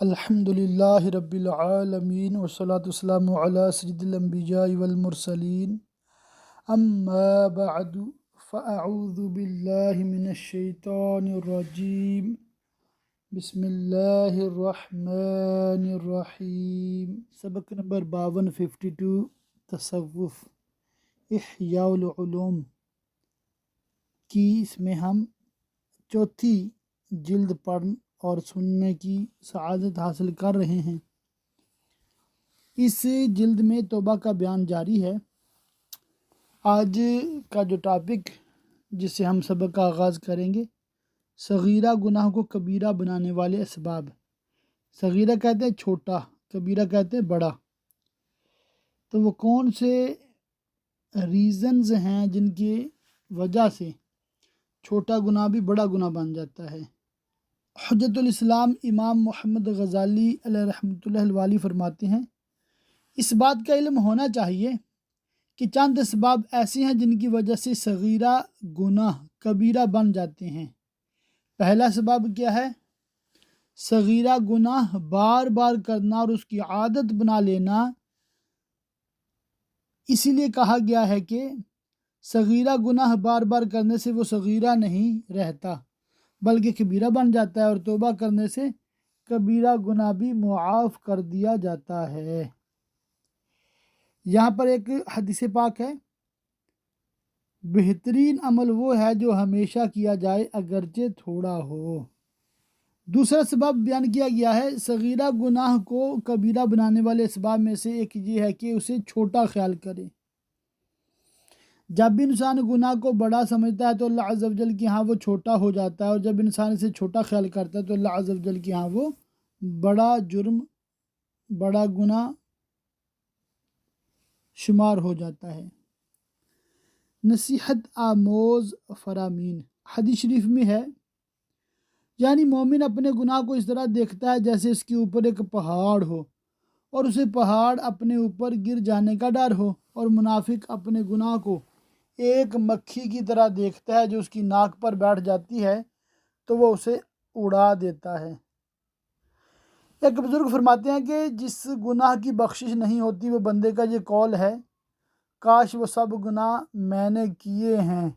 الحمد للہ رب العالمین والصلاة والسلام علی سید الانبیاء والمرسلین اما بعد فاعوذ باللہ من الشیطان الرجیم بسم اللہ الرحمن الرحیم۔ سبق نمبر 52 تصوف احیاء العلوم کی اس میں ہم چوتھی جلد پڑھ اور سننے کی سعادت حاصل کر رہے ہیں۔ اس جلد میں توبہ کا بیان جاری ہے۔ آج کا جو ٹاپک جس سے ہم سبق کا آغاز کریں گے، صغیرہ گناہ کو کبیرہ بنانے والے اسباب۔ صغیرہ کہتے ہیں چھوٹا، کبیرہ کہتے ہیں بڑا۔ تو وہ کون سے ریزنز ہیں جن کی وجہ سے چھوٹا گناہ بھی بڑا گناہ بن جاتا ہے؟ حجت الاسلام امام محمد غزالی علیہ رحمۃ اللہ الوالی فرماتے ہیں، اس بات کا علم ہونا چاہیے کہ چند اسباب ایسے ہیں جن کی وجہ سے صغیرہ گناہ کبیرہ بن جاتے ہیں۔ پہلا سبب کیا ہے؟ صغیرہ گناہ بار بار کرنا اور اس کی عادت بنا لینا۔ اسی لیے کہا گیا ہے کہ صغیرہ گناہ بار بار کرنے سے وہ صغیرہ نہیں رہتا بلکہ کبیرہ بن جاتا ہے، اور توبہ کرنے سے کبیرہ گناہ بھی معاف کر دیا جاتا ہے۔ یہاں پر ایک حدیث پاک ہے، بہترین عمل وہ ہے جو ہمیشہ کیا جائے اگرچہ تھوڑا ہو۔ دوسرا سبب بیان کیا گیا ہے، صغیرہ گناہ کو کبیرہ بنانے والے اسباب میں سے ایک یہ ہے کہ اسے چھوٹا خیال کرے۔ جب بھی انسان گناہ کو بڑا سمجھتا ہے تو اللہ عز و جل کی ہاں وہ چھوٹا ہو جاتا ہے، اور جب انسان اسے چھوٹا خیال کرتا ہے تو اللہ عز و جل کی ہاں وہ بڑا جرم، بڑا گناہ شمار ہو جاتا ہے۔ نصیحت آموز فرامین، حدیث شریف میں ہے، یعنی مومن اپنے گناہ کو اس طرح دیکھتا ہے جیسے اس کے اوپر ایک پہاڑ ہو اور اسے پہاڑ اپنے اوپر گر جانے کا ڈر ہو، اور منافق اپنے گناہ کو ایک مکھی کی طرح دیکھتا ہے جو اس کی ناک پر بیٹھ جاتی ہے تو وہ اسے اڑا دیتا ہے۔ ایک بزرگ فرماتے ہیں کہ جس گناہ کی بخشش نہیں ہوتی وہ بندے کا یہ قول ہے، کاش وہ سب گناہ میں نے کیے ہیں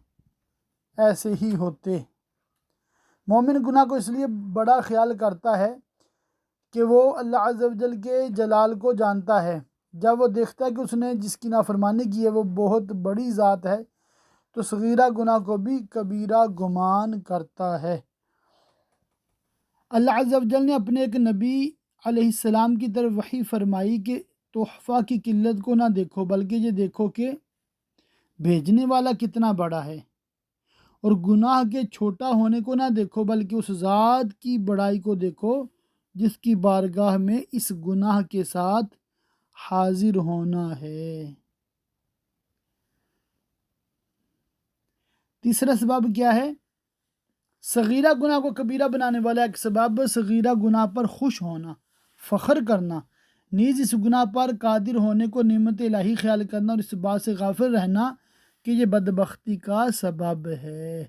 ایسے ہی ہوتے۔ مومن گناہ کو اس لیے بڑا خیال کرتا ہے کہ وہ اللہ عز و جل کے جلال کو جانتا ہے۔ جب وہ دیکھتا ہے کہ اس نے جس کی نافرمانی کی ہے وہ بہت بڑی ذات ہے تو صغیرہ گناہ کو بھی کبیرہ گمان کرتا ہے۔ اللہ عز و جل نے اپنے ایک نبی علیہ السلام کی طرف وحی فرمائی کہ تحفہ کی قلت کو نہ دیکھو بلکہ یہ دیکھو کہ بھیجنے والا کتنا بڑا ہے، اور گناہ کے چھوٹا ہونے کو نہ دیکھو بلکہ اس ذات کی بڑائی کو دیکھو جس کی بارگاہ میں اس گناہ کے ساتھ حاضر ہونا ہے۔ تیسرا سبب کیا ہے؟ صغیرہ گناہ کو کبیرہ بنانے والا ایک سبب صغیرہ گناہ پر خوش ہونا، فخر کرنا، نیز اس گناہ پر قادر ہونے کو نعمت الہی خیال کرنا، اور اس بات سے غافل رہنا کہ یہ بدبختی کا سبب ہے۔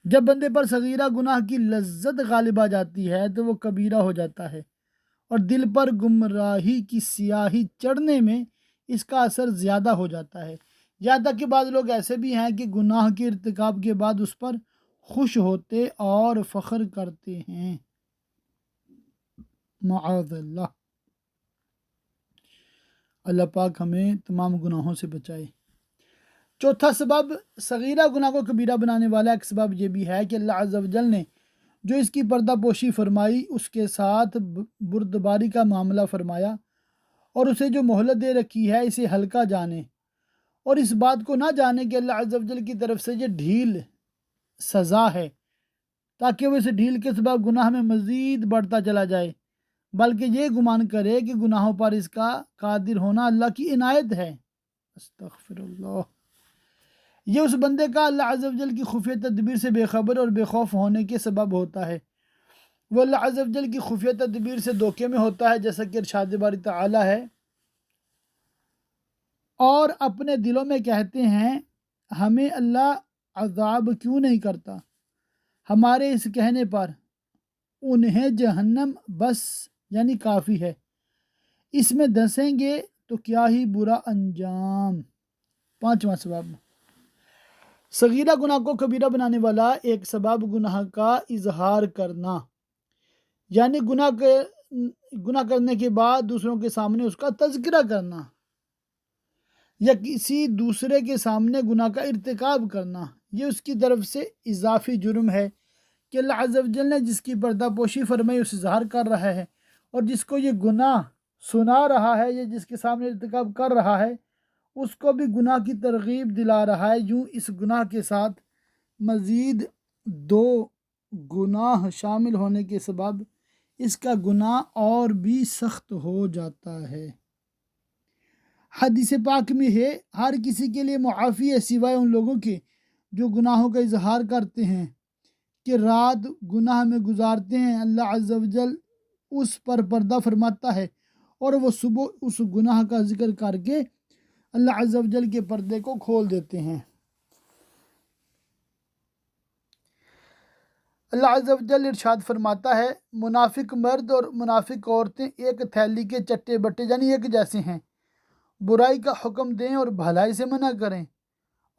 جب بندے پر صغیرہ گناہ کی لذت غالب آ جاتی ہے تو وہ کبیرہ ہو جاتا ہے، اور دل پر گمراہی کی سیاہی چڑھنے میں اس کا اثر زیادہ ہو جاتا ہے، یہاں تک کہ بعض لوگ ایسے بھی ہیں کہ گناہ کے ارتکاب کے بعد اس پر خوش ہوتے اور فخر کرتے ہیں، معاذ اللہ۔ اللہ پاک ہمیں تمام گناہوں سے بچائے۔ چوتھا سبب صغیرہ گناہ کو کبیرہ بنانے والا ایک سبب یہ بھی ہے کہ اللہ عز و جل نے جو اس کی پردہ پوشی فرمائی اس کے ساتھ بردباری کا معاملہ فرمایا، اور اسے جو مہلت دے رکھی ہے اسے ہلکا جانے، اور اس بات کو نہ جانے کہ اللہ عز و جل کی طرف سے یہ ڈھیل سزا ہے تاکہ وہ اس ڈھیل کے سبب گناہ میں مزید بڑھتا چلا جائے، بلکہ یہ گمان کرے کہ گناہوں پر اس کا قادر ہونا اللہ کی عنایت ہے۔ استغفر اللہ۔ یہ اس بندے کا اللہ عز و جل کی خفیہ تدبیر سے بے خبر اور بے خوف ہونے کے سبب ہوتا ہے۔ وہ اللہ عز و جل کی خفیہ تدبیر سے دھوکے میں ہوتا ہے، جیسا کہ ارشاد باری تعالی ہے، اور اپنے دلوں میں کہتے ہیں ہمیں اللہ عذاب کیوں نہیں کرتا۔ ہمارے اس کہنے پر انہیں جہنم بس یعنی کافی ہے، اس میں دھنسیں گے تو کیا ہی برا انجام۔ پانچواں سبب، صغیرہ گناہ کو کبیرہ بنانے والا ایک سبب گناہ کا اظہار کرنا، یعنی گناہ کرنے کے بعد دوسروں کے سامنے اس کا تذکرہ کرنا یا کسی دوسرے کے سامنے گناہ کا ارتکاب کرنا، یہ اس کی طرف سے اضافی جرم ہے کہ اللہ عز و جل نے جس کی پردہ پوشی فرمائی اسے ظاہر کر رہا ہے، اور جس کو یہ گناہ سنا رہا ہے یا جس کے سامنے ارتکاب کر رہا ہے اس کو بھی گناہ کی ترغیب دلا رہا ہے۔ یوں اس گناہ کے ساتھ مزید 2 گناہ شامل ہونے کے سبب اس کا گناہ اور بھی سخت ہو جاتا ہے۔ حدیث پاک میں ہے، ہر کسی کے لیے معافی ہے سوائے ان لوگوں کے جو گناہوں کا اظہار کرتے ہیں کہ رات گناہ میں گزارتے ہیں، اللہ عز و جل اس پر پردہ فرماتا ہے اور وہ صبح اس گناہ کا ذکر کر کے اللہ عز و جل کے پردے کو کھول دیتے ہیں۔ اللہ عز و جل ارشاد فرماتا ہے، منافق مرد اور منافق عورتیں ایک تھیلی کے چٹے بٹے یعنی ایک جیسے ہیں، برائی کا حکم دیں اور بھلائی سے منع کریں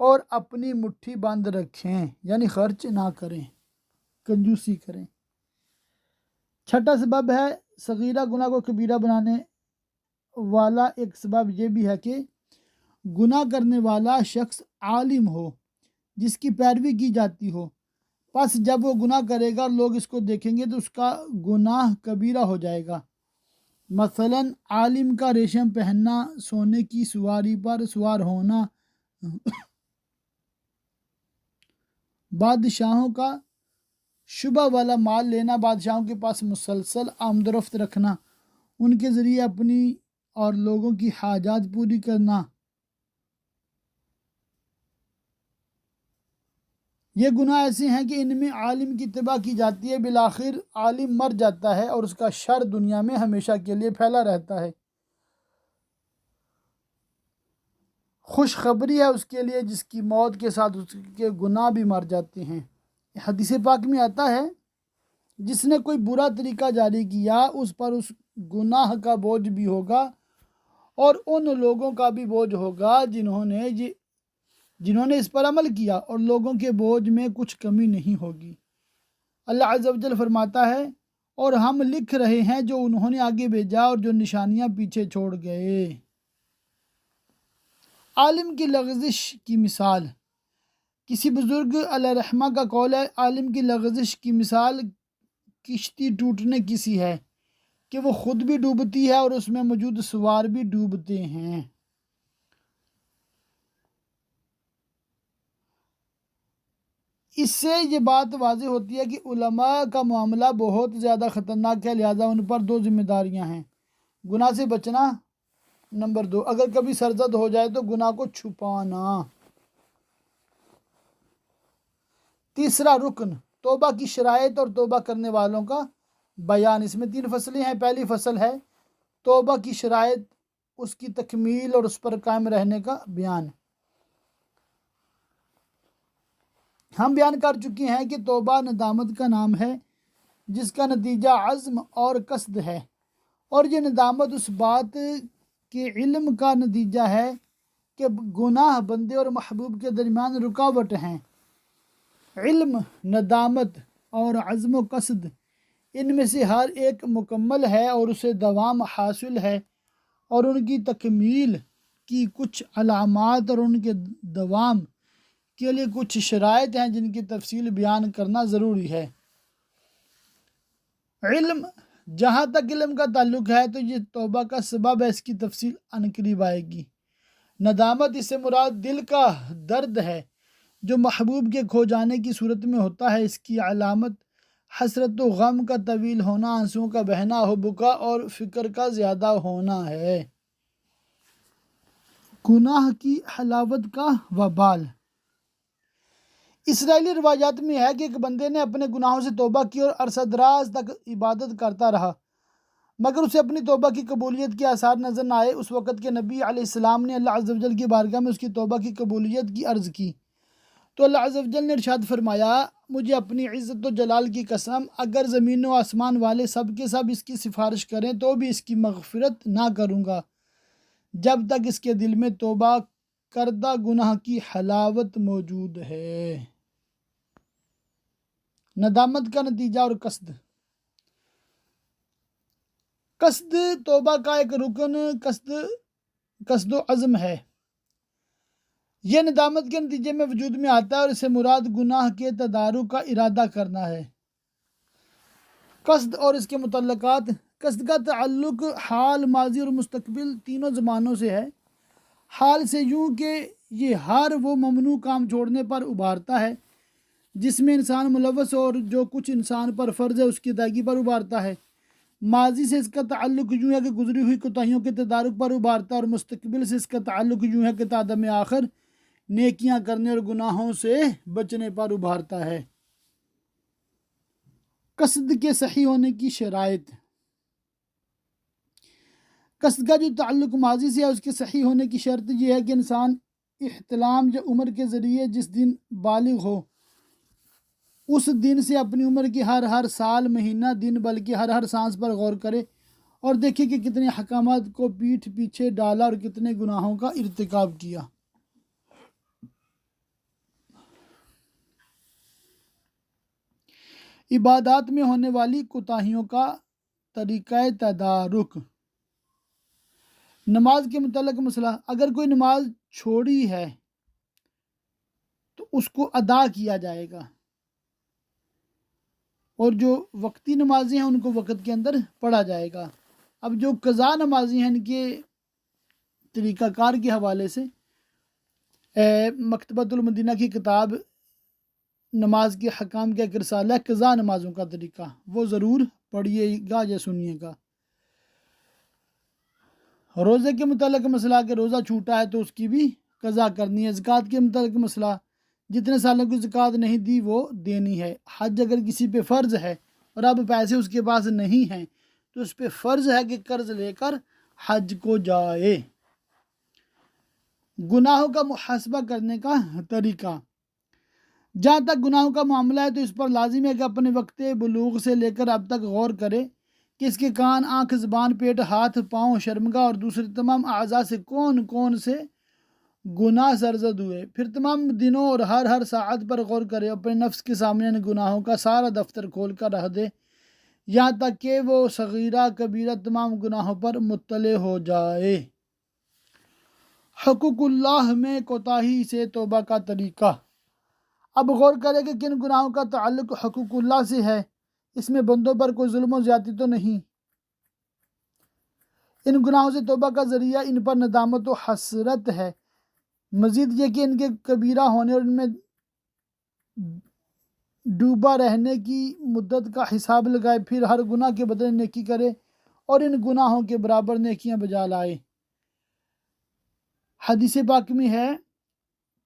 اور اپنی مٹھی بند رکھیں یعنی خرچ نہ کریں، کنجوسی کریں۔ چھٹا سبب ہے صغیرہ گناہ کو کبیرہ بنانے والا ایک سبب یہ بھی ہے کہ گناہ کرنے والا شخص عالم ہو جس کی پیروی کی جاتی ہو، پس جب وہ گناہ کرے گا لوگ اس کو دیکھیں گے تو اس کا گناہ کبیرہ ہو جائے گا۔ مثلا عالم کا ریشم پہننا، سونے کی سواری پر سوار ہونا، بادشاہوں کا شبہ والا مال لینا، بادشاہوں کے پاس مسلسل آمد و رفت رکھنا، ان کے ذریعے اپنی اور لوگوں کی حاجات پوری کرنا، یہ گناہ ایسے ہیں کہ ان میں عالم کی اتباع کی جاتی ہے، بالآخر عالم مر جاتا ہے اور اس کا شر دنیا میں ہمیشہ کے لیے پھیلا رہتا ہے۔ خوشخبری ہے اس کے لیے جس کی موت کے ساتھ اس کے گناہ بھی مر جاتے ہیں۔ حدیث پاک میں آتا ہے، جس نے کوئی برا طریقہ جاری کیا اس پر اس گناہ کا بوجھ بھی ہوگا اور ان لوگوں کا بھی بوجھ ہوگا جنہوں نے اس پر عمل کیا، اور لوگوں کے بوجھ میں کچھ کمی نہیں ہوگی۔ اللہ عز و جل فرماتا ہے، اور ہم لکھ رہے ہیں جو انہوں نے آگے بھیجا اور جو نشانیاں پیچھے چھوڑ گئے۔ عالم کی لغزش کی مثال، کسی بزرگ علیہ رحمہ کا قول ہے، عالم کی لغزش کی مثال کشتی ٹوٹنے کی سی ہے کہ وہ خود بھی ڈوبتی ہے اور اس میں موجود سوار بھی ڈوبتے ہیں۔ اس سے یہ بات واضح ہوتی ہے کہ علماء کا معاملہ بہت زیادہ خطرناک ہے، لہٰذا ان پر 2 ذمہ داریاں ہیں: گناہ سے بچنا، نمبر 2 اگر کبھی سرزد ہو جائے تو گناہ کو چھپانا۔ تیسرا رکن، توبہ کی شرائط اور توبہ کرنے والوں کا بیان۔ اس میں 3 فصلیں ہیں۔ پہلی فصل ہے توبہ کی شرائط، اس کی تکمیل اور اس پر قائم رہنے کا بیان۔ ہم بیان کر چکے ہیں کہ توبہ ندامت کا نام ہے جس کا نتیجہ عزم اور قصد ہے، اور یہ ندامت اس بات کے علم کا نتیجہ ہے کہ گناہ بندے اور محبوب کے درمیان رکاوٹ ہیں۔ علم، ندامت اور عزم و قصد، ان میں سے ہر ایک مکمل ہے اور اسے دوام حاصل ہے، اور ان کی تکمیل کی کچھ علامات اور ان کے دوام کے لیے کچھ شرائط ہیں جن کی تفصیل بیان کرنا ضروری ہے۔ علم، جہاں تک علم کا تعلق ہے تو یہ توبہ کا سبب ہے، اس کی تفصیل عنقریب آئے گی۔ ندامت، اس سے مراد دل کا درد ہے جو محبوب کے کھو جانے کی صورت میں ہوتا ہے۔ اس کی علامت حسرت و غم کا طویل ہونا، آنسوؤں کا بہنا، بکا اور فکر کا زیادہ ہونا ہے۔ گناہ کی حلاوت کا وبال، اسرائیلی روایات میں ہے کہ ایک بندے نے اپنے گناہوں سے توبہ کی اور عرصہ دراز تک عبادت کرتا رہا مگر اسے اپنی توبہ کی قبولیت کے آثار نظر نہ آئے۔ اس وقت کے نبی علیہ السلام نے اللہ عز و جل کی بارگاہ میں اس کی توبہ کی قبولیت کی عرض کی۔ تو اللہ عز و جل نے ارشاد فرمایا مجھے اپنی عزت و جلال کی قسم اگر زمین و آسمان والے سب کے سب اس کی سفارش کریں تو بھی اس کی مغفرت نہ کروں گا جب تک اس کے دل میں توبہ کردہ گناہ کی حلاوت موجود ہے۔ ندامت کا نتیجہ اور قصد توبہ کا ایک رکن قصد و عزم ہے۔ یہ ندامت کے نتیجے میں وجود میں آتا ہے اور اسے مراد گناہ کے تدارک کا ارادہ کرنا ہے۔ قصد اور اس کے متعلقات۔ قصد کا تعلق حال، ماضی اور مستقبل تینوں زمانوں سے ہے۔ حال سے یوں کہ یہ ہر وہ ممنوع کام چھوڑنے پر ابھارتا ہے جس میں انسان ملوث اور جو کچھ انسان پر فرض ہے اس کی ادائیگی پر ابھارتا ہے۔ ماضی سے اس کا تعلق یوں ہے کہ گزری ہوئی کوتاہیوں کے تدارک پر ابھارتا ہے، اور مستقبل سے اس کا تعلق یوں ہے کہ تا دم آخر نیکیاں کرنے اور گناہوں سے بچنے پر ابھارتا ہے۔ قصد کے صحیح ہونے کی شرائط۔ قصد کا جو تعلق ماضی سے ہے اس کے صحیح ہونے کی شرط یہ ہے کہ انسان احتلام یا عمر کے ذریعے جس دن بالغ ہو اس دن سے اپنی عمر کی ہر سال، مہینہ، دن بلکہ ہر سانس پر غور کرے اور دیکھے کہ کتنے حکامات کو پیٹھ پیچھے ڈالا اور کتنے گناہوں کا ارتکاب کیا۔ عبادات میں ہونے والی کوتاہیوں کا طریقہ تدارک۔ نماز کے متعلق مسئلہ۔ اگر کوئی نماز چھوڑی ہے تو اس کو ادا کیا جائے گا، اور جو وقتی نمازیں ہیں ان کو وقت کے اندر پڑھا جائے گا۔ اب جو قضا نمازی ہیں ان کے طریقہ کار کے حوالے سے مکتبۃ المدینہ کی کتاب نماز کے حکام کا ایک رسالہ ہے قضا نمازوں کا طریقہ، وہ ضرور پڑھیے گا یا سنیے گا۔ روزے کے متعلق مسئلہ کہ روزہ چھوٹا ہے تو اس کی بھی قضا کرنی ہے۔ زکوٰۃ کے متعلق مسئلہ جتنے سالوں کی زکوٰۃ نہیں دی وہ دینی ہے۔ حج اگر کسی پہ فرض ہے اور اب پیسے اس کے پاس نہیں ہیں تو اس پہ فرض ہے کہ قرض لے کر حج کو جائے۔ گناہوں کا محاسبہ کرنے کا طریقہ۔ جہاں تک گناہوں کا معاملہ ہے تو اس پر لازم ہے کہ اپنے وقت بلوغ سے لے کر اب تک غور کرے کہ اس کے کان، آنکھ، زبان، پیٹ، ہاتھ، پاؤں، شرمگاہ اور دوسرے تمام اعضاء سے کون کون سے گناہ سرزد ہوئے۔ پھر تمام دنوں اور ہر ساعت پر غور کرے، اپنے نفس کے سامنے ان گناہوں کا سارا دفتر کھول کر رکھ دے یہاں تک کہ وہ صغیرہ کبیرہ تمام گناہوں پر مطلع ہو جائے۔ حقوق اللہ میں کوتاہی سے توبہ کا طریقہ۔ اب غور کرے کہ کن گناہوں کا تعلق حقوق اللہ سے ہے۔ اس میں بندوں پر کوئی ظلم و زیادتی تو نہیں۔ ان گناہوں سے توبہ کا ذریعہ ان پر ندامت و حسرت ہے۔ مزید یہ کہ ان کے کبیرہ ہونے اور ان میں ڈوبا رہنے کی مدت کا حساب لگائے، پھر ہر گناہ کے بدلے نیکی کرے اور ان گناہوں کے برابر نیکیاں بجا لائے۔ حدیث پاک میں ہے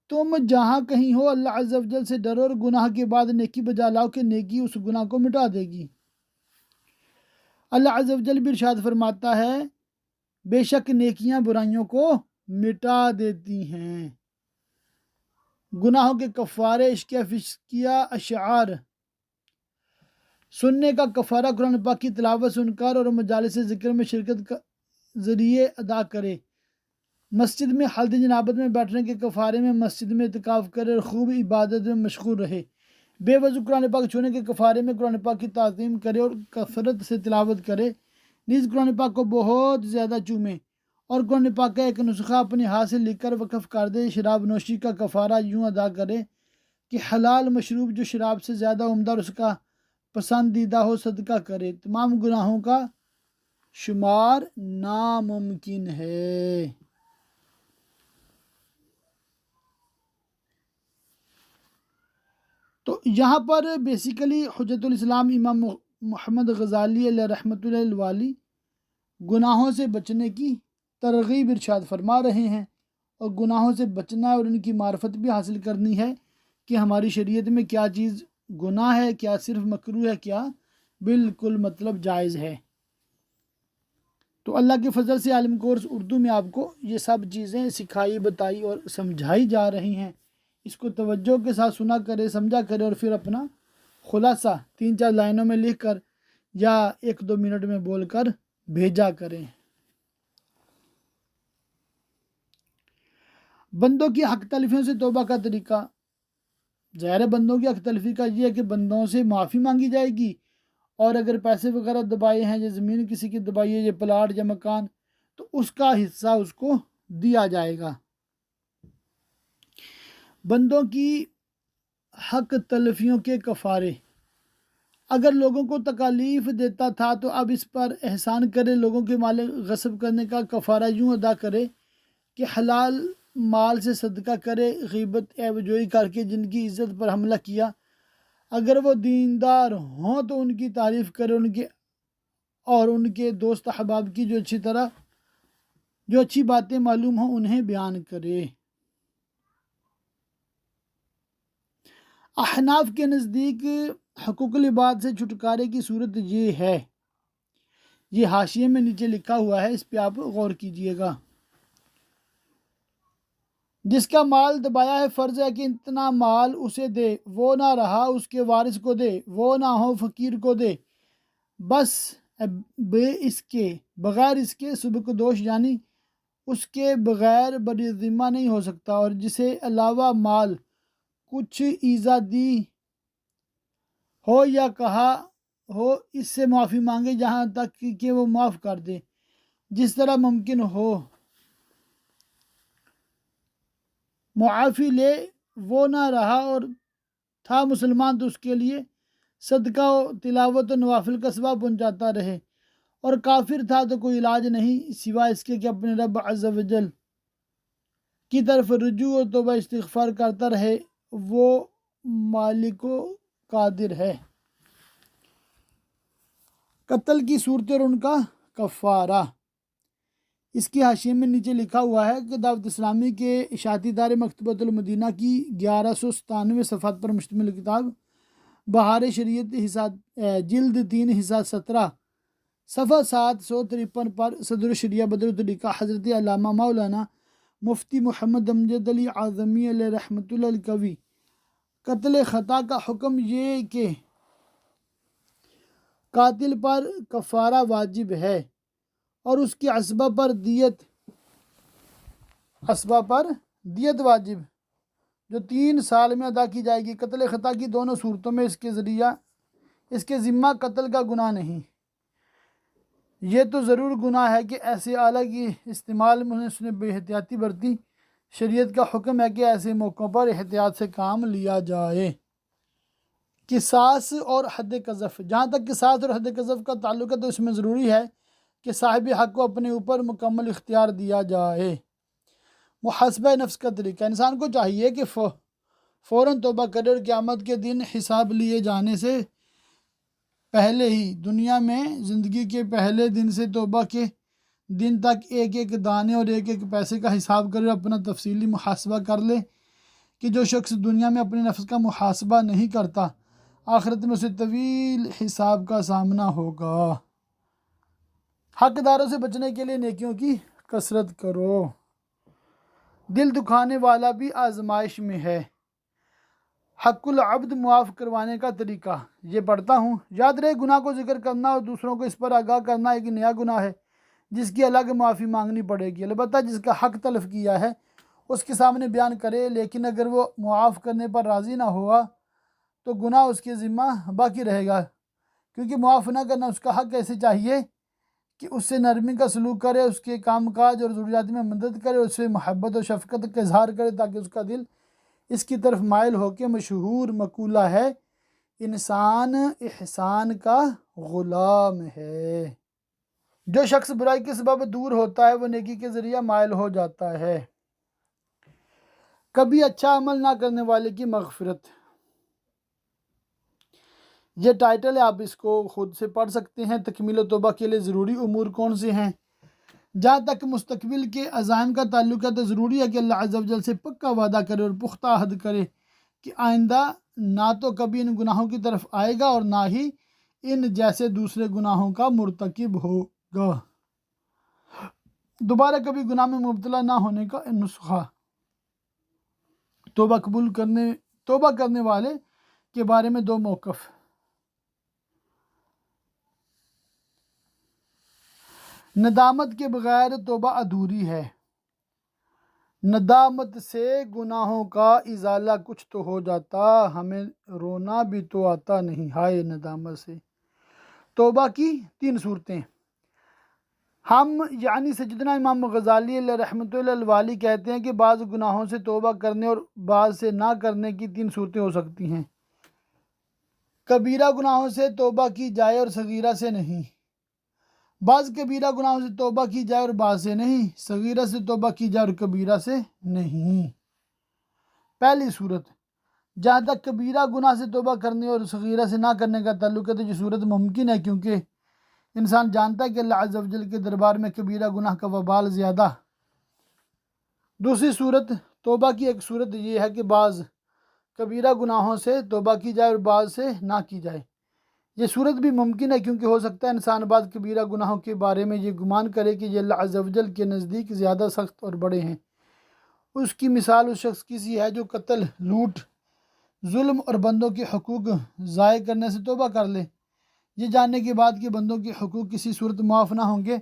تم جہاں کہیں ہو اللہ عز و جل سے ڈرو اور گناہ کے بعد نیکی بجا لاؤ کہ نیکی اس گناہ کو مٹا دے گی۔ اللہ عز و جل بھی ارشاد فرماتا ہے بے شک نیکیاں برائیوں کو مٹا دیتی ہیں۔ گناہوں کے کفارے، اشکیہ فشکیہ اشعار۔ سننے کا کفارہ قرآن پاک کی تلاوت سن کر اور مجالس ذکر میں شرکت کا ذریعے ادا کرے۔ مسجد میں حالت جنابت میں بیٹھنے کے کفارے میں مسجد میں اعتکاف کرے اور خوب عبادت میں مشغول رہے۔ بے وضو قرآن پاک چھونے کے کفارے میں قرآن پاک کی تعظیم کرے اور کثرت سے تلاوت کرے، نیز قرآن پاک کو بہت زیادہ چومے اور قرآن پاک کا ایک نسخہ اپنے ہاتھ سے لکھ کر وقف کر دے۔ شراب نوشی کا کفارہ یوں ادا کرے کہ حلال مشروب جو شراب سے زیادہ عمدہ اور اس کا پسندیدہ ہو صدقہ کرے۔ تمام گناہوں کا شمار ناممکن ہے۔ تو یہاں پر بیسیکلی حجت الاسلام امام محمد غزالی علیہ رحمۃ اللہ الوالی گناہوں سے بچنے کی ترغیب ارشاد فرما رہے ہیں، اور گناہوں سے بچنا اور ان کی معرفت بھی حاصل کرنی ہے کہ ہماری شریعت میں کیا چیز گناہ ہے، کیا صرف مکروہ ہے، کیا بالکل مطلب جائز ہے۔ تو اللہ کے فضل سے عالم کورس اردو میں آپ کو یہ سب چیزیں سکھائی، بتائی اور سمجھائی جا رہی ہیں۔ اس کو توجہ کے ساتھ سنا کرے، سمجھا کرے اور پھر اپنا خلاصہ 3-4 لائنوں میں لکھ کر یا 1-2 منٹ میں بول کر بھیجا کریں۔ بندوں کی حق تلفیوں سے توبہ کا طریقہ، ظاہر بندوں کی حق تلفی کا یہ ہے کہ بندوں سے معافی مانگی جائے گی، اور اگر پیسے وغیرہ دبائے ہیں یا زمین کسی کی دبائی ہے یا پلاٹ یا مکان، تو اس کا حصہ اس کو دیا جائے گا۔ بندوں کی حق تلفیوں کے کفارے، اگر لوگوں کو تکالیف دیتا تھا تو اب اس پر احسان کرے، لوگوں کے مال غصب کرنے کا کفارہ یوں ادا کرے کہ حلال مال سے صدقہ کرے، غیبت عیب جوئی کر کے جن کی عزت پر حملہ کیا، اگر وہ دیندار ہوں تو ان کی تعریف کرے، ان کے دوست احباب کی جو اچھی باتیں معلوم ہوں انہیں بیان کرے۔ احناف کے نزدیک حقوق العباد سے چھٹکارے کی صورت یہ ہے، یہ حاشیے میں نیچے لکھا ہوا ہے، اس پہ آپ غور کیجئے گا۔ جس کا مال دبایا ہے فرض ہے کہ اتنا مال اسے دے، وہ نہ رہا اس کے وارث کو دے، وہ نہ ہو فقیر کو دے، بس بغیر اس کے سبک دوش یعنی اس کے بغیر بری ذمہ نہیں ہو سکتا، اور جسے علاوہ مال کچھ ایذا دی ہو یا کہا ہو اس سے معافی مانگے جہاں تک کہ وہ معاف کر دے، جس طرح ممکن ہو معافی لے، وہ نہ رہا اور تھا مسلمان تو اس کے لیے صدقہ و تلاوت و نوافل کا ثواب پہنچاتا رہے، اور کافر تھا تو کوئی علاج نہیں سوائے اس کے کہ اپنے رب عز و جل کی طرف رجوع و توبہ استغفار کرتا رہے، وہ مالک و قادر ہے۔ قتل کی صورت اور ان کا کفارہ، اس کی حاشیے میں نیچے لکھا ہوا ہے کہ دعوت اسلامی کے اشاعتی ادارے مکتبۃ المدینہ کی 1197 صفحات پر مشتمل کتاب بہار شریعت جلد 3 حصہ 17 صفحہ 753 پر صدر الشریعہ بدر الطریقہ حضرت علامہ مولانا مفتی محمد امجد علی اعظمی علیہ رحمۃ اللہ القوی قتل خطا کا حکم یہ کہ قاتل پر کفارہ واجب ہے اور اس کی اسباب پر دیت واجب جو 3 سال میں ادا کی جائے گی۔ قتل خطا کی دونوں صورتوں میں اس کے ذمہ قتل کا گناہ نہیں، یہ تو ضرور گناہ ہے کہ ایسے آلہ کی استعمال میں اس نے بے احتیاطی برتی۔ شریعت کا حکم ہے کہ ایسے موقعوں پر احتیاط سے کام لیا جائے۔ قصاص اور حد قذف، جہاں تک قصاص اور حد قذف کا تعلق ہے تو اس میں ضروری ہے کہ صاحب حق کو اپنے اوپر مکمل اختیار دیا جائے۔ محاسبہ نفس کا طریقہ، انسان کو چاہیے کہ فوراً توبہ کرے اور قیامت کے دن حساب لیے جانے سے پہلے ہی دنیا میں زندگی کے پہلے دن سے توبہ کے دن تک ایک ایک دانے اور ایک ایک پیسے کا حساب کرے اور اپنا تفصیلی محاسبہ کر لے کہ جو شخص دنیا میں اپنے نفس کا محاسبہ نہیں کرتا آخرت میں اسے طویل حساب کا سامنا ہوگا۔ حق داروں سے بچنے کے لیے نیکیوں کی کثرت کرو، دل دکھانے والا بھی آزمائش میں ہے۔ حق العبد معاف کروانے کا طریقہ، یہ پڑھتا ہوں، یاد رہے گناہ کو ذکر کرنا اور دوسروں کو اس پر آگاہ کرنا ایک نیا گناہ ہے جس کی الگ معافی مانگنی پڑے گی، البتہ جس کا حق تلف کیا ہے اس کے سامنے بیان کرے، لیکن اگر وہ معاف کرنے پر راضی نہ ہوا تو گناہ اس کے ذمہ باقی رہے گا، کیونکہ معاف نہ کرنا اس کا حق ایسے چاہیے کہ اس سے نرمی کا سلوک کرے، اس کے کام کاج اور ضروریات میں مدد کرے، اس سے محبت اور شفقت کا اظہار کرے تاکہ اس کا دل اس کی طرف مائل ہو کے مشہور مقولہ ہے انسان احسان کا غلام ہے۔ جو شخص برائی کے سبب دور ہوتا ہے وہ نیکی کے ذریعہ مائل ہو جاتا ہے۔ کبھی اچھا عمل نہ کرنے والے کی مغفرت، یہ ٹائٹل ہے، آپ اس کو خود سے پڑھ سکتے ہیں۔ تکمیل توبہ کے لیے ضروری امور کون سے ہیں؟ جہاں تک مستقبل کے عزائم کا تعلق ہے تو ضروری ہے کہ اللہ عز و جل سے پکا وعدہ کرے اور پختہ عہد کرے کہ آئندہ نہ تو کبھی ان گناہوں کی طرف آئے گا اور نہ ہی ان جیسے دوسرے گناہوں کا مرتکب ہوگا۔ دوبارہ کبھی گناہ میں مبتلا نہ ہونے کا نسخہ، توبہ کرنے والے کے بارے میں دو موقف۔ ندامت کے بغیر توبہ ادھوری ہے۔ ندامت سے گناہوں کا ازالہ کچھ تو ہو جاتا، ہمیں رونا بھی تو آتا نہیں ہائے ندامت سے۔ توبہ کی 3 صورتیں۔ ہم یعنی سیدنا امام غزالی علیہ رحمۃ اللہ الوالی کہتے ہیں کہ بعض گناہوں سے توبہ کرنے اور بعض سے نہ کرنے کی 3 صورتیں ہو سکتی ہیں۔ کبیرہ گناہوں سے توبہ کی جائے اور صغیرہ سے نہیں۔ بعض کبیرہ گناہوں سے توبہ کی جائے اور بعض سے نہیں، صغیرہ سے توبہ کی جائے اور کبیرہ سے نہیں۔ پہلی صورت، جہاں تک کبیرہ گناہ سے توبہ کرنے اور صغیرہ سے نہ کرنے کا تعلق ہے تو یہ صورت ممکن ہے، کیونکہ انسان جانتا ہے کہ اللہ عز و جل کے دربار میں کبیرہ گناہ کا وبال زیادہ۔ دوسری صورت، توبہ کی ایک صورت یہ ہے کہ بعض کبیرہ گناہوں سے توبہ کی جائے اور بعض سے نہ کی جائے۔ یہ صورت بھی ممکن ہے، کیونکہ ہو سکتا ہے انسان بعض کبیرہ گناہوں کے بارے میں یہ گمان کرے کہ یہ اللہ عز و جل کے نزدیک زیادہ سخت اور بڑے ہیں۔ اس کی مثال اس شخص کی سی ہے جو قتل، لوٹ، ظلم اور بندوں کے حقوق ضائع کرنے سے توبہ کر لے، یہ جاننے کے بعد کہ بندوں کے حقوق کسی صورت معاف نہ ہوں گے،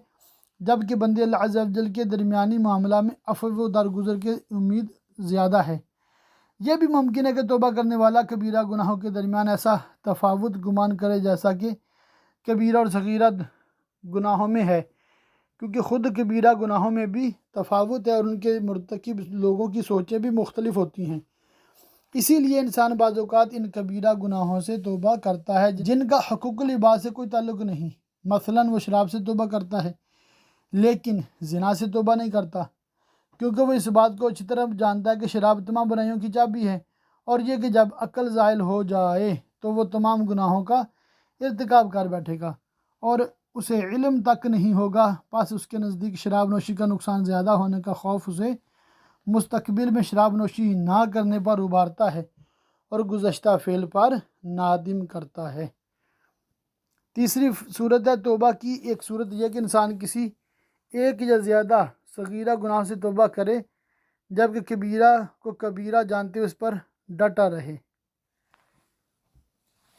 جبکہ بندے اللہ عز و جل کے درمیانی معاملہ میں عفو و درگزر کی امید زیادہ ہے۔ یہ بھی ممکن ہے کہ توبہ کرنے والا کبیرہ گناہوں کے درمیان ایسا تفاوت گمان کرے جیسا کہ کبیرہ اور صغیرہ گناہوں میں ہے، کیونکہ خود کبیرہ گناہوں میں بھی تفاوت ہے اور ان کے مرتکب لوگوں کی سوچیں بھی مختلف ہوتی ہیں۔ اسی لیے انسان بعض اوقات ان کبیرہ گناہوں سے توبہ کرتا ہے جن کا حقوق العباد سے کوئی تعلق نہیں۔ مثلاً وہ شراب سے توبہ کرتا ہے لیکن زنا سے توبہ نہیں کرتا، کیونکہ وہ اس بات کو اچھی طرح جانتا ہے کہ شراب تمام برائیوں کی چابی ہے، اور یہ کہ جب عقل زائل ہو جائے تو وہ تمام گناہوں کا ارتکاب کر بیٹھے گا اور اسے علم تک نہیں ہوگا، پس اس کے نزدیک شراب نوشی کا نقصان زیادہ ہونے کا خوف اسے مستقبل میں شراب نوشی نہ کرنے پر ابھارتا ہے اور گزشتہ فعل پر نادم کرتا ہے۔ تیسری صورت ہے توبہ کی ایک صورت یہ کہ انسان کسی ایک یا زیادہ صغیرہ گناہ سے توبہ کرے، جبکہ کبیرہ کو کبیرہ جانتے اس پر ڈٹا رہے۔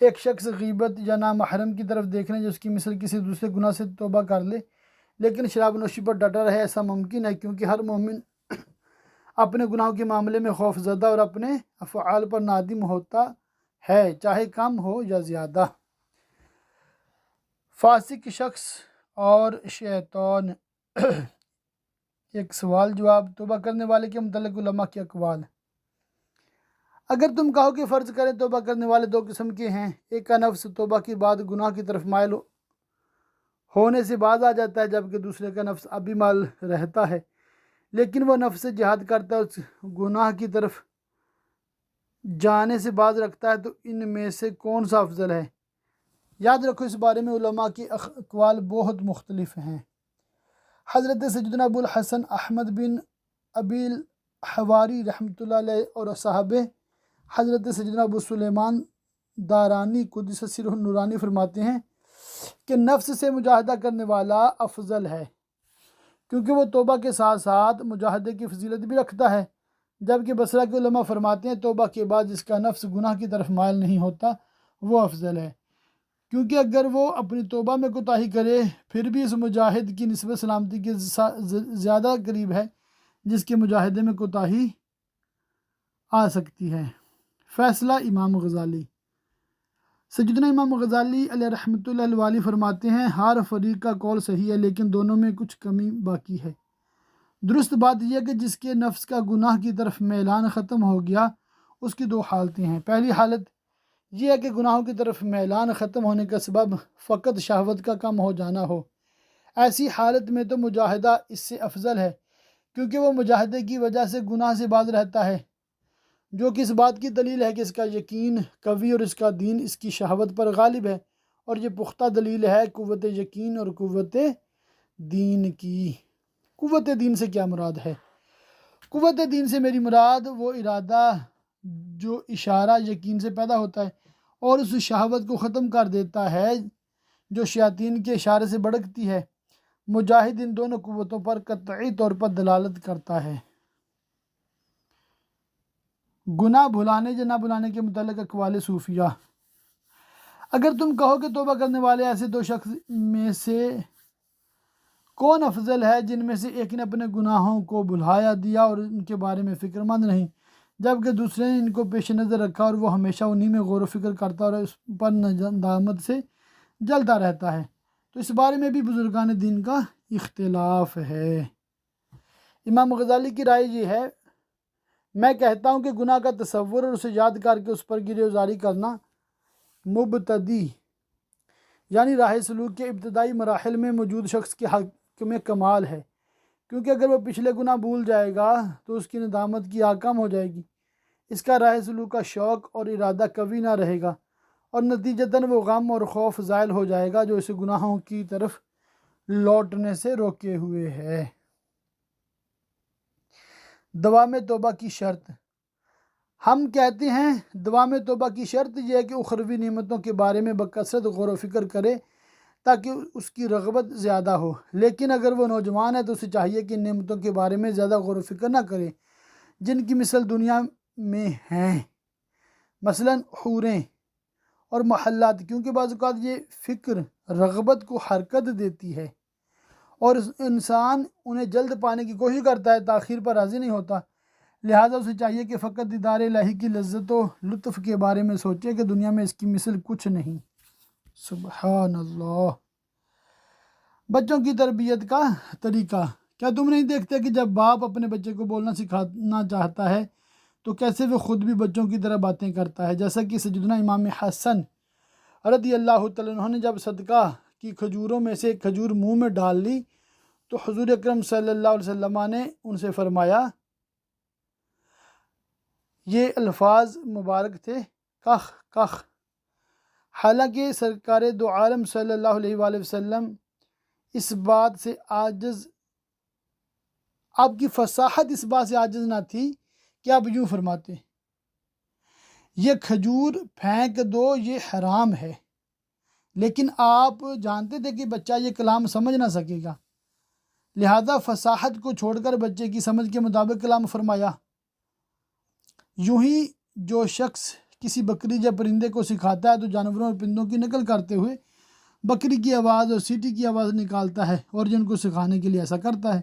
ایک شخص غیبت یا نامحرم کی طرف دیکھنے جو اس کی مثل کسی دوسرے گناہ سے توبہ کر لے لیکن شراب نوشی پر ڈٹا رہے، ایسا ممکن ہے کیونکہ ہر مومن اپنے گناہوں کے معاملے میں خوف زدہ اور اپنے افعال پر نادم ہوتا ہے، چاہے کم ہو یا زیادہ۔ فاسق شخص اور شیطان۔ ایک سوال جواب، توبہ کرنے والے کے متعلق علماء کے اقوال۔ اگر تم کہو کہ فرض کریں توبہ کرنے والے 2 قسم کے ہیں، ایک کا نفس توبہ کے بعد گناہ کی طرف مائل ہونے سے باز آ جاتا ہے، جبکہ دوسرے کا نفس اب بھی مائل رہتا ہے لیکن وہ نفس سے جہاد کرتا ہے، اس گناہ کی طرف جانے سے باز رکھتا ہے، تو ان میں سے کون سا افضل ہے؟ یاد رکھو اس بارے میں علماء کے اقوال بہت مختلف ہیں۔ حضرت سیدنا ابو الحسن احمد بن ابی الحواری رحمۃ اللہ علیہ اور صحابہ حضرت سیدنا ابو سلیمان دارانی قدس سرہ النورانی فرماتے ہیں کہ نفس سے مجاہدہ کرنے والا افضل ہے، کیونکہ وہ توبہ کے ساتھ ساتھ مجاہدے کی فضیلت بھی رکھتا ہے، جبکہ بصرہ کے علماء فرماتے ہیں توبہ کے بعد جس کا نفس گناہ کی طرف مائل نہیں ہوتا وہ افضل ہے، کیونکہ اگر وہ اپنی توبہ میں کوتاہی کرے پھر بھی اس مجاہد کی نسبت سلامتی کے زیادہ قریب ہے جس کے مجاہدے میں کوتاہی آ سکتی ہے۔ فیصلہ امام غزالی۔ سیدنا امام غزالی علیہ رحمۃ اللہ الوالی فرماتے ہیں ہر فریق کا قول صحیح ہے لیکن دونوں میں کچھ کمی باقی ہے۔ درست بات یہ ہے کہ جس کے نفس کا گناہ کی طرف میلان ختم ہو گیا اس کی 2 حالتیں ہیں۔ پہلی حالت یہ ہے کہ گناہوں کی طرف میلان ختم ہونے کا سبب فقط شہوت کا کم ہو جانا ہو، ایسی حالت میں تو مجاہدہ اس سے افضل ہے، کیونکہ وہ مجاہدے کی وجہ سے گناہ سے باز رہتا ہے، جو کہ اس بات کی دلیل ہے کہ اس کا یقین قوی اور اس کا دین اس کی شہوت پر غالب ہے، اور یہ پختہ دلیل ہے قوت یقین اور قوت دین کی۔ قوت دین سے کیا مراد ہے؟ قوت دین سے میری مراد وہ ارادہ جو اشارہ یقین سے پیدا ہوتا ہے اور اس شہوت کو ختم کر دیتا ہے جو شیاطین کے اشارے سے بھڑکتی ہے۔ مجاہد ان دونوں قوتوں پر قطعی طور پر دلالت کرتا ہے۔ گناہ بھلانے یا نہ بھلانے کے متعلق اقوال صوفیہ۔ اگر تم کہو کہ توبہ کرنے والے ایسے دو شخص میں سے کون افضل ہے جن میں سے ایک نے اپنے گناہوں کو بھلایا دیا اور ان کے بارے میں فکر مند نہیں، جبکہ دوسرے نے ان کو پیش نظر رکھا اور وہ ہمیشہ انہی میں غور و فکر کرتا اور اس پر ندامت سے جلتا رہتا ہے، تو اس بارے میں بھی بزرگان دین کا اختلاف ہے۔ امام غزالی کی رائے یہ ہے، میں کہتا ہوں کہ گناہ کا تصور اور اسے یاد کر کے اس پر گرے ازاری کرنا مبتدی یعنی راہ سلوک کے ابتدائی مراحل میں موجود شخص کے حق میں کمال ہے، کیونکہ اگر وہ پچھلے گناہ بھول جائے گا تو اس کی ندامت کی آگ کم ہو جائے گی، اس کا راہ سلوک کا شوق اور ارادہ قوی نہ رہے گا اور نتیجتاً وہ غم اور خوف زائل ہو جائے گا جو اسے گناہوں کی طرف لوٹنے سے روکے ہوئے ہے۔ دوام توبہ کی شرط۔ ہم کہتے ہیں دوام توبہ کی شرط یہ ہے کہ اخروی نعمتوں کے بارے میں بکثرت غور و فکر کرے تاکہ اس کی رغبت زیادہ ہو، لیکن اگر وہ نوجوان ہے تو اسے چاہیے کہ ان نعمتوں کے بارے میں زیادہ غور و فکر نہ کرے جن کی مثل دنیا میں ہیں، مثلاً حوریں اور محلات، کیونکہ بعض اوقات یہ فکر رغبت کو حرکت دیتی ہے اور انسان انہیں جلد پانے کی کوشش کرتا ہے، تاخیر پر راضی نہیں ہوتا، لہٰذا اسے چاہیے کہ فقط دیدار الہی کی لذت و لطف کے بارے میں سوچے کہ دنیا میں اس کی مثل کچھ نہیں۔ سبحان اللہ۔ بچوں کی تربیت کا طریقہ۔ کیا تم نہیں دیکھتے کہ جب باپ اپنے بچے کو بولنا سکھانا چاہتا ہے تو کیسے وہ خود بھی بچوں کی طرح باتیں کرتا ہے، جیسا کہ سیدنا امام حسن رضی اللہ تعالیٰ عنہ نے جب صدقہ کی کھجوروں میں سے ایک کھجور منہ میں ڈال لی تو حضور اکرم صلی اللہ علیہ وسلم نے ان سے فرمایا، یہ الفاظ مبارک تھے، کخ کخ۔ حالانکہ سرکار دو عالم صلی اللہ علیہ وآلہ وسلم اس بات سے عاجز، آپ کی فصاحت اس بات سے عاجز نہ تھی کہ آپ یوں فرماتے، یہ کھجور پھینک دو، یہ حرام ہے، لیکن آپ جانتے تھے کہ بچہ یہ کلام سمجھ نہ سکے گا، لہذا فصاحت کو چھوڑ کر بچے کی سمجھ کے مطابق کلام فرمایا۔ یوں ہی جو شخص کسی بکری یا پرندے کو سکھاتا ہے تو جانوروں اور پرندوں کی نقل کرتے ہوئے بکری کی آواز اور سیٹی کی آواز نکالتا ہے اور جن کو سکھانے کے لیے ایسا کرتا ہے۔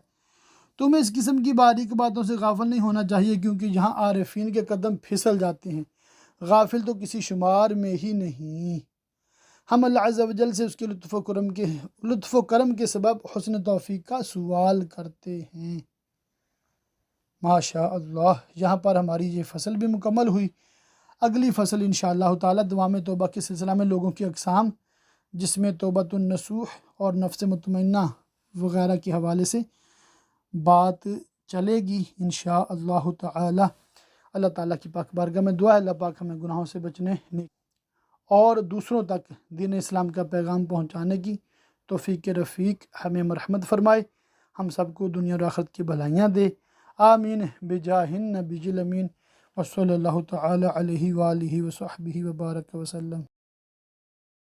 تمہیں اس قسم کی باریک باتوں سے غافل نہیں ہونا چاہیے، کیونکہ یہاں عارفین کے قدم پھسل جاتے ہیں، غافل تو کسی شمار میں ہی نہیں۔ ہم اللہ عز و جل سے اس کے لطف و کرم کے سبب حسن توفیق کا سوال کرتے ہیں۔ ماشاء اللہ، یہاں پر ہماری یہ فصل بھی مکمل ہوئی۔ اگلی فصل انشاءاللہ تعالی دوام توبہ کے سلسلہ میں لوگوں کی اقسام، جس میں توبۃ النصوح اور نفس مطمئنہ وغیرہ کے حوالے سے بات چلے گی انشاءاللہ تعالی۔ اللہ تعالیٰ کی پاک بارگاہ میں دعا ہے اللہ پاک ہمیں گناہوں سے بچنے اور دوسروں تک دین اسلام کا پیغام پہنچانے کی توفیق رفیق ہمیں مرحمت فرمائے، ہم سب کو دنیا اور آخرت کی بھلائیاں دے، آمین بجاہ النبی الامین وصلی اللہ تعالی علیہ وآلہ وصحبہ وبارک وسلم۔